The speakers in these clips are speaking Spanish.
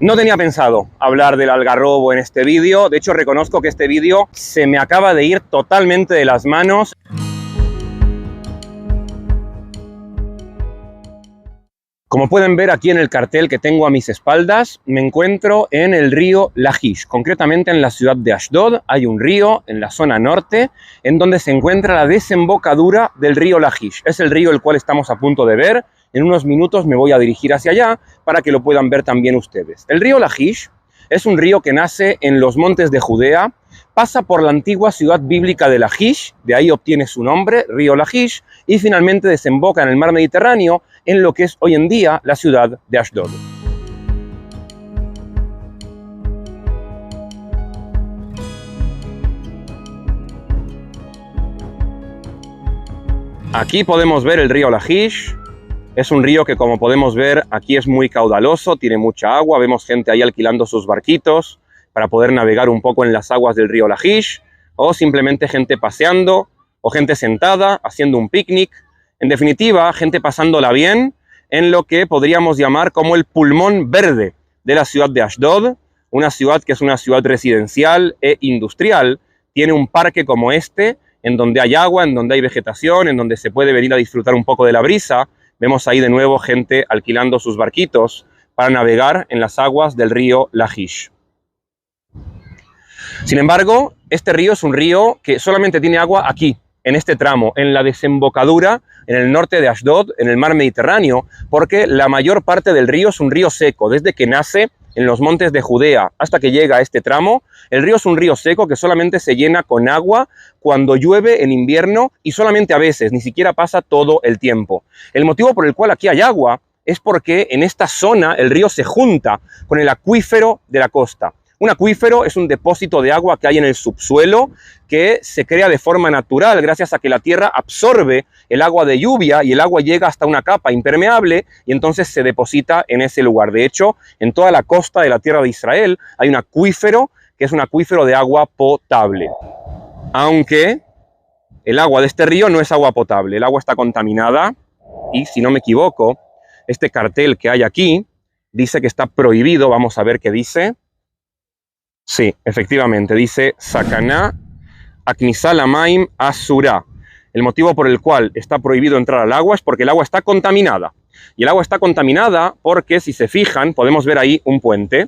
No tenía pensado hablar del algarrobo en este vídeo, de hecho reconozco que este vídeo se me acaba de ir totalmente de las manos. Como pueden ver aquí en el cartel que tengo a mis espaldas, me encuentro en el río Lajish, concretamente en la ciudad de Ashdod. Hay un río en la zona norte en donde se encuentra la desembocadura del río Lajish. Es el río el cual estamos a punto de ver. En unos minutos me voy a dirigir hacia allá para que lo puedan ver también ustedes. El río Lajish es un río que nace en los montes de Judea, pasa por la antigua ciudad bíblica de Lajish, de ahí obtiene su nombre, río Lajish, y finalmente desemboca en el mar Mediterráneo, en lo que es hoy en día la ciudad de Ashdod. Aquí podemos ver el río Lajish. Es un río que, como podemos ver, aquí es muy caudaloso, tiene mucha agua. Vemos gente ahí alquilando sus barquitos para poder navegar un poco en las aguas del río Lajish, o simplemente gente paseando, o gente sentada, haciendo un picnic. En definitiva, gente pasándola bien en lo que podríamos llamar como el pulmón verde de la ciudad de Ashdod, una ciudad que es una ciudad residencial e industrial. Tiene un parque como este, en donde hay agua, en donde hay vegetación, en donde se puede venir a disfrutar un poco de la brisa. Vemos ahí de nuevo gente alquilando sus barquitos para navegar en las aguas del río Lajish. Sin embargo, este río es un río que solamente tiene agua aquí, en este tramo, en la desembocadura, en el norte de Ashdod, en el mar Mediterráneo, porque la mayor parte del río es un río seco. Desde que nace en los montes de Judea hasta que llega a este tramo, el río es un río seco que solamente se llena con agua cuando llueve en invierno y solamente a veces, ni siquiera pasa todo el tiempo. El motivo por el cual aquí hay agua es porque en esta zona el río se junta con el acuífero de la costa. Un acuífero es un depósito de agua que hay en el subsuelo que se crea de forma natural gracias a que la tierra absorbe el agua de lluvia y el agua llega hasta una capa impermeable y entonces se deposita en ese lugar. De hecho, en toda la costa de la tierra de Israel hay un acuífero que es un acuífero de agua potable. Aunque el agua de este río no es agua potable, el agua está contaminada y, si no me equivoco, este cartel que hay aquí dice que está prohibido. Vamos a ver qué dice. Sí, efectivamente, dice Sakaná Aknisa Lamaim Asura. El motivo por el cual está prohibido entrar al agua es porque el agua está contaminada. Y el agua está contaminada porque, si se fijan, podemos ver ahí un puente.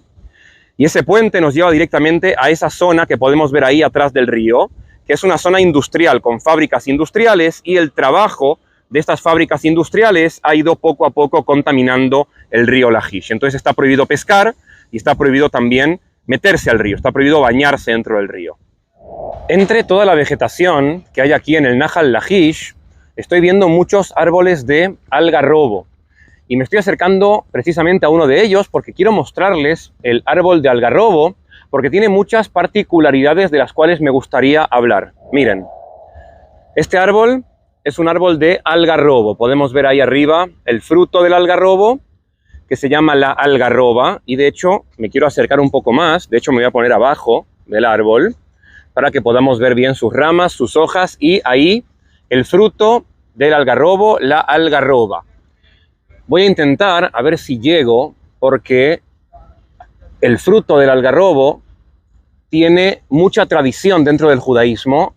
Y ese puente nos lleva directamente a esa zona que podemos ver ahí atrás del río, que es una zona industrial con fábricas industriales, y el trabajo de estas fábricas industriales ha ido poco a poco contaminando el río Lajish. Entonces está prohibido pescar y está prohibido también meterse al río, está prohibido bañarse dentro del río. Entre toda la vegetación que hay aquí en el Nahal Lajish, estoy viendo muchos árboles de algarrobo. Y me estoy acercando precisamente a uno de ellos porque quiero mostrarles el árbol de algarrobo, porque tiene muchas particularidades de las cuales me gustaría hablar. Miren, este árbol es un árbol de algarrobo. Podemos ver ahí arriba el fruto del algarrobo, que se llama la algarroba, y de hecho me quiero acercar un poco más. De hecho me voy a poner abajo del árbol para que podamos ver bien sus ramas, sus hojas, y ahí el fruto del algarrobo, la algarroba. Voy a intentar a ver si llego, porque el fruto del algarrobo tiene mucha tradición dentro del judaísmo.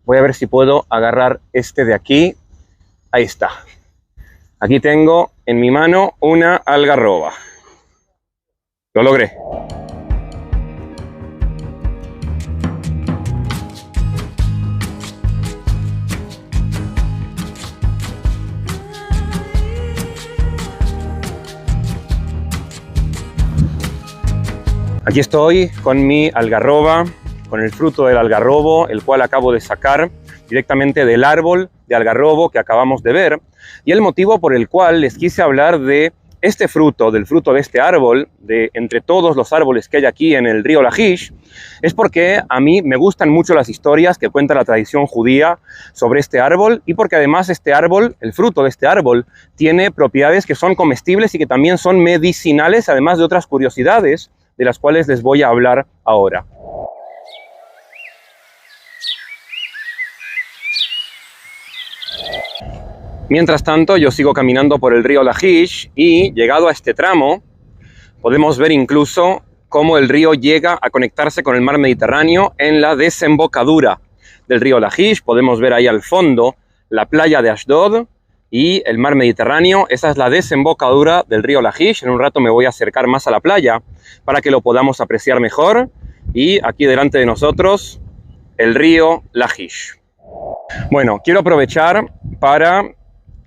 Voy a ver si puedo agarrar este de aquí. Ahí está. Aquí tengo en mi mano una algarroba. Lo logré. Aquí estoy con mi algarroba, con el fruto del algarrobo, el cual acabo de sacar directamente del árbol de algarrobo que acabamos de ver. Y el motivo por el cual les quise hablar de este fruto, del fruto de este árbol, de entre todos los árboles que hay aquí en el río Lajish, es porque a mí me gustan mucho las historias que cuenta la tradición judía sobre este árbol, y porque además este árbol, el fruto de este árbol, tiene propiedades que son comestibles y que también son medicinales, además de otras curiosidades de las cuales les voy a hablar ahora. Mientras tanto, yo sigo caminando por el río Lajish y, llegado a este tramo, Podemos ver incluso cómo el río llega a conectarse con el mar Mediterráneo en la desembocadura del río Lajish. Podemos ver ahí al fondo la playa de Ashdod y el mar Mediterráneo. Esa es la desembocadura del río Lajish. En un rato me voy a acercar más a la playa para que lo podamos apreciar mejor. Y aquí delante de nosotros el río Lajish. Bueno, quiero aprovechar para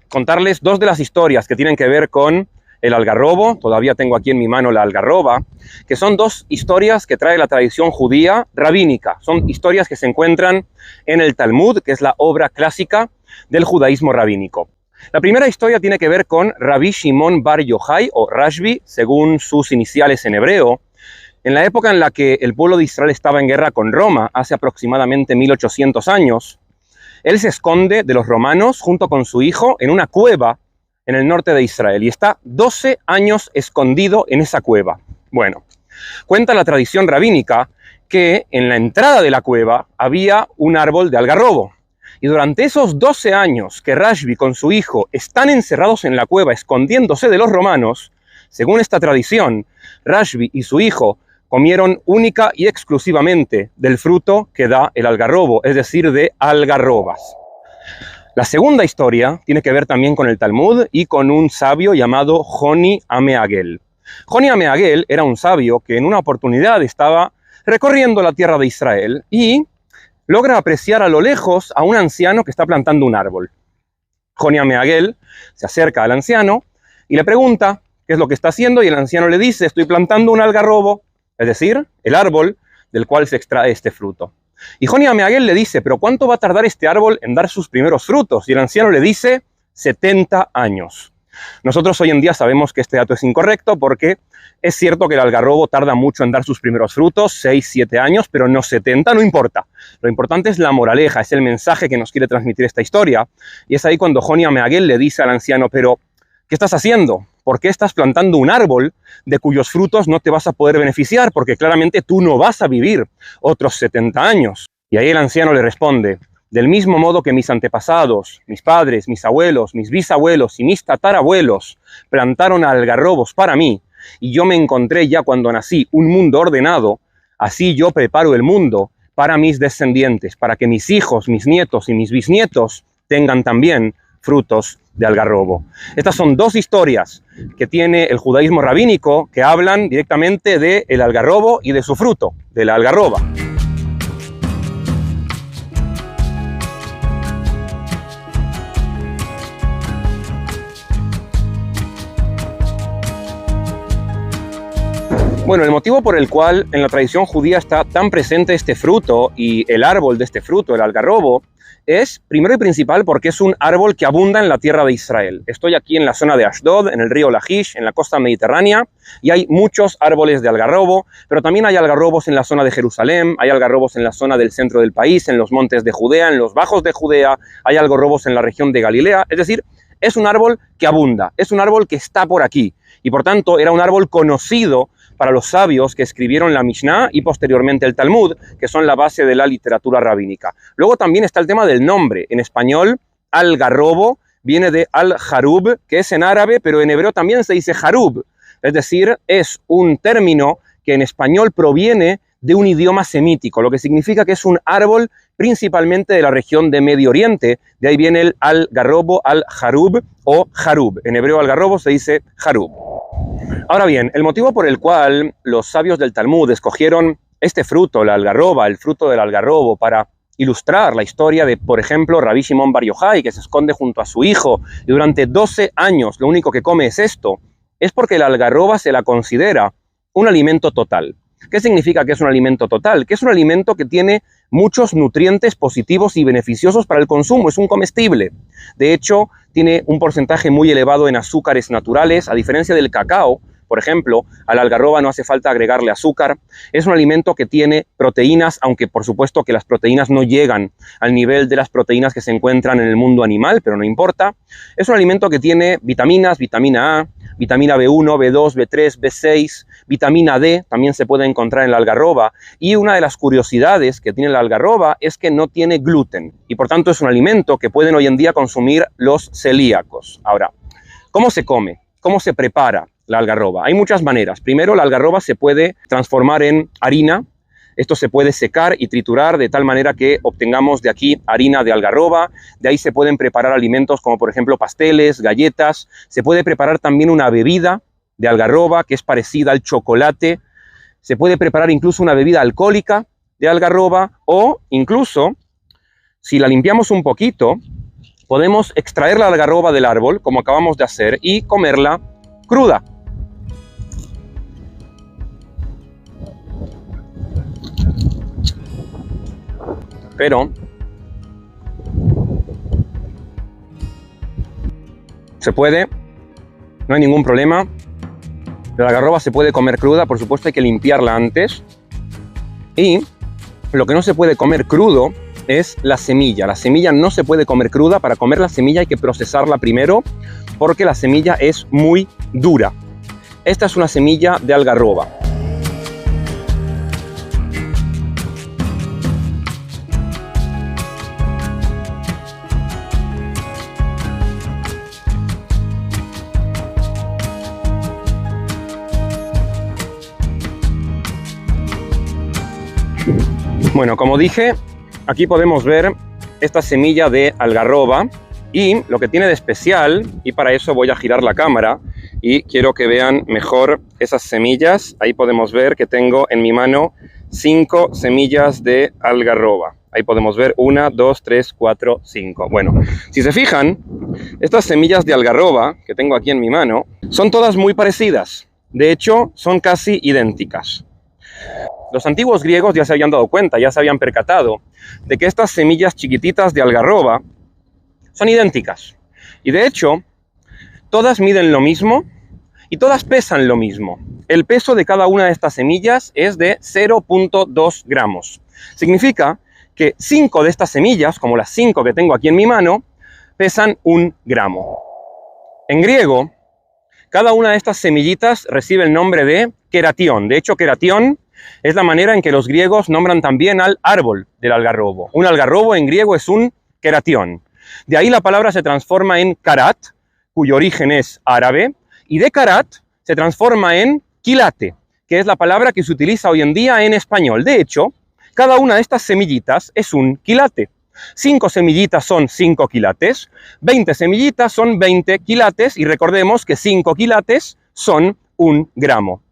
contarles dos de las historias que tienen que ver con el algarrobo. Todavía tengo aquí en mi mano la algarroba, que son dos historias que trae la tradición judía rabínica. Son historias que se encuentran en el Talmud, que es la obra clásica del judaísmo rabínico. La primera historia tiene que ver con Rabbi Shimon Bar Yochai, o Rashbi, según sus iniciales en hebreo. En la época en la que el pueblo de Israel estaba en guerra con Roma, hace aproximadamente 1800 años, él se esconde de los romanos junto con su hijo en una cueva en el norte de Israel y está 12 años escondido en esa cueva. Bueno, cuenta la tradición rabínica que en la entrada de la cueva había un árbol de algarrobo. Y durante esos 12 años que Rashbi con su hijo están encerrados en la cueva escondiéndose de los romanos, según esta tradición, Rashbi y su hijo comieron única y exclusivamente del fruto que da el algarrobo, es decir, de algarrobas. La segunda historia tiene que ver también con el Talmud y con un sabio llamado Joni Ameagel. Joni Ameagel era un sabio que en una oportunidad estaba recorriendo la tierra de Israel y logra apreciar a lo lejos a un anciano que está plantando un árbol. Joni Ameagel se acerca al anciano y le pregunta qué es lo que está haciendo y el anciano le dice: estoy plantando un algarrobo, es decir, el árbol del cual se extrae este fruto. Y Joni Ameagel le dice: ¿pero cuánto va a tardar este árbol en dar sus primeros frutos? Y el anciano le dice: 70 años. Nosotros hoy en día sabemos que este dato es incorrecto porque es cierto que el algarrobo tarda mucho en dar sus primeros frutos, 6, 7 años, pero no 70, no importa. Lo importante es la moraleja, es el mensaje que nos quiere transmitir esta historia. Y es ahí cuando Joni Ameagel le dice al anciano: pero ¿qué estás haciendo? ¿Por qué estás plantando un árbol de cuyos frutos no te vas a poder beneficiar? Porque claramente tú no vas a vivir otros 70 años. Y ahí el anciano le responde: del mismo modo que mis antepasados, mis padres, mis abuelos, mis bisabuelos y mis tatarabuelos plantaron algarrobos para mí, y yo me encontré ya cuando nací un mundo ordenado, así yo preparo el mundo para mis descendientes, para que mis hijos, mis nietos y mis bisnietos tengan también frutos de algarrobo. Estas son dos historias que tiene el judaísmo rabínico que hablan directamente del algarrobo y de su fruto, de la algarroba. Bueno, el motivo por el cual en la tradición judía está tan presente este fruto y el árbol de este fruto, el algarrobo, es primero y principal porque es un árbol que abunda en la tierra de Israel. Estoy aquí en la zona de Ashdod, en el río Lajish, en la costa mediterránea, y hay muchos árboles de algarrobo, pero también hay algarrobos en la zona de Jerusalén, hay algarrobos en la zona del centro del país, en los montes de Judea, en los bajos de Judea, hay algarrobos en la región de Galilea, es decir, es un árbol que abunda, es un árbol que está por aquí, y por tanto era un árbol conocido para los sabios que escribieron la Mishnah y posteriormente el Talmud, que son la base de la literatura rabínica. Luego también está el tema del nombre. En español, algarrobo viene de al-jarub, que es en árabe, pero en hebreo también se dice jarub. Es decir, es un término que en español proviene de un idioma semítico, lo que significa que es un árbol principalmente de la región de Medio Oriente. De ahí viene el algarrobo, al-jarub o jarub. En hebreo algarrobo se dice jarub. Ahora bien, el motivo por el cual los sabios del Talmud escogieron este fruto, la algarroba, el fruto del algarrobo, para ilustrar la historia de, por ejemplo, Rabbi Shimon Bar Yochai, que se esconde junto a su hijo y durante 12 años lo único que come es esto, es porque la algarroba se la considera un alimento total. ¿Qué significa que es un alimento total? Que es un alimento que tiene muchos nutrientes positivos y beneficiosos para el consumo, es un comestible. De hecho, tiene un porcentaje muy elevado en azúcares naturales, a diferencia del cacao. Por ejemplo, a la algarroba no hace falta agregarle azúcar. Es un alimento que tiene proteínas, aunque por supuesto que las proteínas no llegan al nivel de las proteínas que se encuentran en el mundo animal, pero no importa. Es un alimento que tiene vitaminas, vitamina A, vitamina B1, B2, B3, B6, vitamina D, también se puede encontrar en la algarroba. Y una de las curiosidades que tiene la algarroba es que no tiene gluten y por tanto es un alimento que pueden hoy en día consumir los celíacos. Ahora, ¿cómo se come? ¿Cómo se prepara la algarroba? Hay muchas maneras. Primero, la algarroba se puede transformar en harina. Esto se puede secar y triturar de tal manera que obtengamos de aquí harina de algarroba. De ahí se pueden preparar alimentos como por ejemplo pasteles, galletas. Se puede preparar también una bebida de algarroba que es parecida al chocolate. Se puede preparar incluso una bebida alcohólica de algarroba o incluso, si la limpiamos un poquito, podemos extraer la algarroba del árbol, como acabamos de hacer, y comerla cruda. Pero se puede, no hay ningún problema. La algarroba se puede comer cruda, por supuesto hay que limpiarla antes. Y lo que no se puede comer crudo es la semilla. La semilla no se puede comer cruda. Para comer la semilla hay que procesarla primero porque la semilla es muy dura. Esta es una semilla de algarroba. Bueno, como dije, aquí podemos ver esta semilla de algarroba y lo que tiene de especial, y para eso voy a girar la cámara y quiero que vean mejor esas semillas. Ahí podemos ver que tengo en mi mano 5 semillas de algarroba. Ahí podemos ver 1, 2, 3, 4, 5. Bueno, si se fijan, estas semillas de algarroba que tengo aquí en mi mano son todas muy parecidas. De hecho, son casi idénticas. Los antiguos griegos ya se habían dado cuenta, ya se habían percatado de que estas semillas chiquititas de algarroba son idénticas. Y de hecho, todas miden lo mismo y todas pesan lo mismo. El peso de cada una de estas semillas es de 0,2 gramos. Significa que 5 de estas semillas, como las 5 que tengo aquí en mi mano, pesan 1 gramo. En griego, cada una de estas semillitas recibe el nombre de queratión. De hecho, queratión es la manera en que los griegos nombran también al árbol del algarrobo. Un algarrobo en griego es un queratión. De ahí la palabra se transforma en karat, cuyo origen es árabe, y de karat se transforma en quilate, que es la palabra que se utiliza hoy en día en español. De hecho, cada una de estas semillitas es un quilate. 5 semillitas son 5 quilates, 20 semillitas son 20 quilates, y recordemos que 5 quilates son 1 gramo.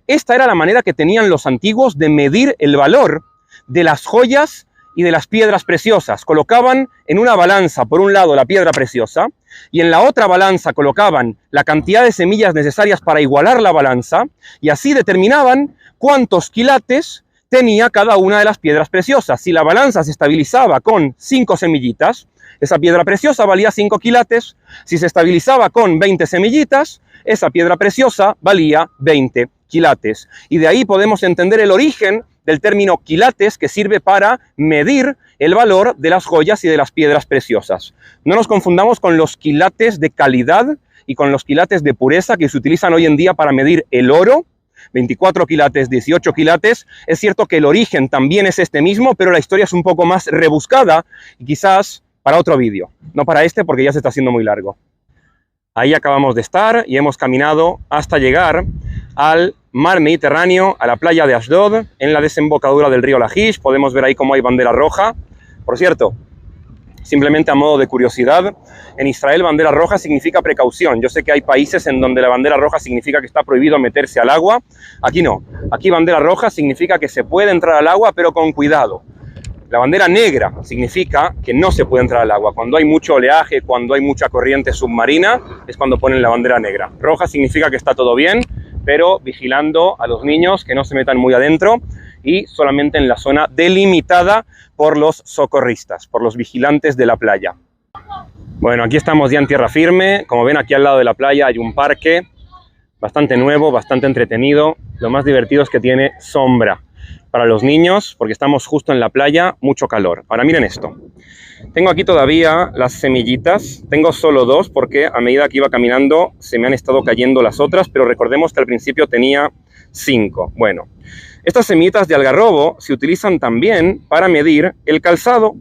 Esta era la manera que tenían los antiguos de medir el valor de las joyas y de las piedras preciosas. Colocaban en una balanza, por un lado, la piedra preciosa, y en la otra balanza colocaban la cantidad de semillas necesarias para igualar la balanza, y así determinaban cuántos quilates tenía cada una de las piedras preciosas. Si la balanza se estabilizaba con 5 semillitas, esa piedra preciosa valía 5 quilates. Si se estabilizaba con 20 semillitas, esa piedra preciosa valía 20 quilates. Y de ahí podemos entender el origen del término quilates, que sirve para medir el valor de las joyas y de las piedras preciosas. No nos confundamos con los quilates de calidad y con los quilates de pureza que se utilizan hoy en día para medir el oro. 24 quilates, 18 quilates. Es cierto que el origen también es este mismo, pero la historia es un poco más rebuscada y quizás para otro vídeo. No para este, porque ya se está haciendo muy largo. Ahí acabamos de estar y hemos caminado hasta llegar al mar Mediterráneo, a la playa de Ashdod, en la desembocadura del río Lajish. Podemos ver ahí cómo hay bandera roja. Por cierto, simplemente a modo de curiosidad, en Israel bandera roja significa precaución. Yo sé que hay países en donde la bandera roja significa que está prohibido meterse al agua. Aquí no. Aquí bandera roja significa que se puede entrar al agua, pero con cuidado. La bandera negra significa que no se puede entrar al agua. Cuando hay mucho oleaje, cuando hay mucha corriente submarina, es cuando ponen la bandera negra. Roja significa que está todo bien, pero vigilando a los niños que no se metan muy adentro y solamente en la zona delimitada por los socorristas, por los vigilantes de la playa. Bueno, aquí estamos ya en tierra firme. Como ven, aquí al lado de la playa hay un parque bastante nuevo, bastante entretenido. Lo más divertido es que tiene sombra para los niños, porque estamos justo en la playa, mucho calor. Ahora miren esto. Tengo aquí todavía las semillitas. Tengo solo 2 porque a medida que iba caminando se me han estado cayendo las otras, pero recordemos que al principio tenía 5. Bueno, estas semillitas de algarrobo se utilizan también para medir el calzado.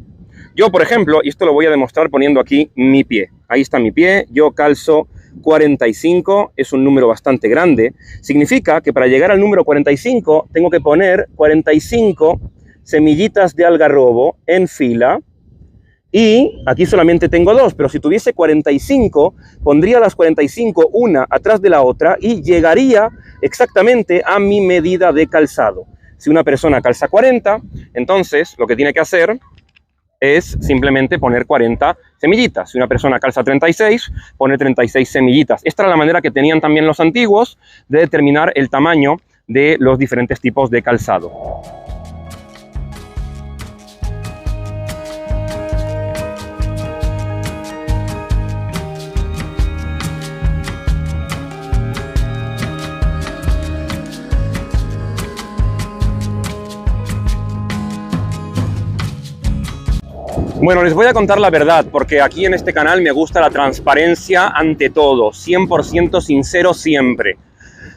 Yo, por ejemplo, y esto lo voy a demostrar poniendo aquí mi pie. Ahí está mi pie. Yo calzo 45 es un número bastante grande. Significa que para llegar al número 45 tengo que poner 45 semillitas de algarrobo en fila. Y aquí solamente tengo 2, pero si tuviese 45, pondría las 45 una atrás de la otra y llegaría exactamente a mi medida de calzado. Si una persona calza 40, entonces lo que tiene que hacer es simplemente poner 40 semillitas. Si una persona calza 36, pone 36 semillitas. Esta era la manera que tenían también los antiguos de determinar el tamaño de los diferentes tipos de calzado. Bueno, les voy a contar la verdad, porque aquí en este canal me gusta la transparencia ante todo, 100% sincero siempre.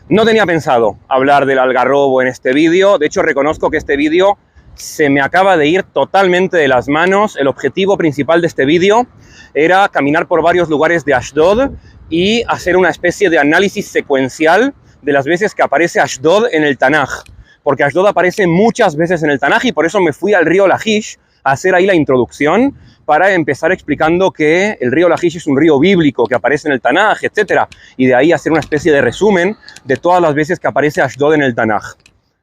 No tenía pensado hablar del algarrobo en este vídeo, de hecho reconozco que este vídeo se me acaba de ir totalmente de las manos. El objetivo principal de este vídeo era caminar por varios lugares de Ashdod y hacer una especie de análisis secuencial de las veces que aparece Ashdod en el Tanaj, porque Ashdod aparece muchas veces en el Tanaj y por eso me fui al río Lajish a hacer ahí la introducción para empezar explicando que el río Lajish es un río bíblico que aparece en el Tanaj, etc. Y de ahí hacer una especie de resumen de todas las veces que aparece Ashdod en el Tanaj.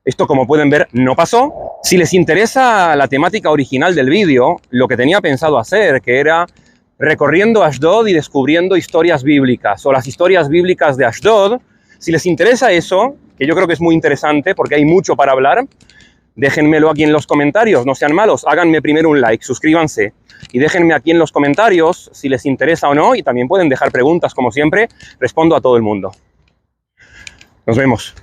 Esto, como pueden ver, no pasó. Si les interesa la temática original del vídeo, lo que tenía pensado hacer, que era recorriendo Ashdod y descubriendo historias bíblicas, o las historias bíblicas de Ashdod, si les interesa eso, que yo creo que es muy interesante porque hay mucho para hablar, déjenmelo aquí en los comentarios, no sean malos, háganme primero un like, suscríbanse y déjenme aquí en los comentarios si les interesa o no, y también pueden dejar preguntas como siempre, respondo a todo el mundo. Nos vemos.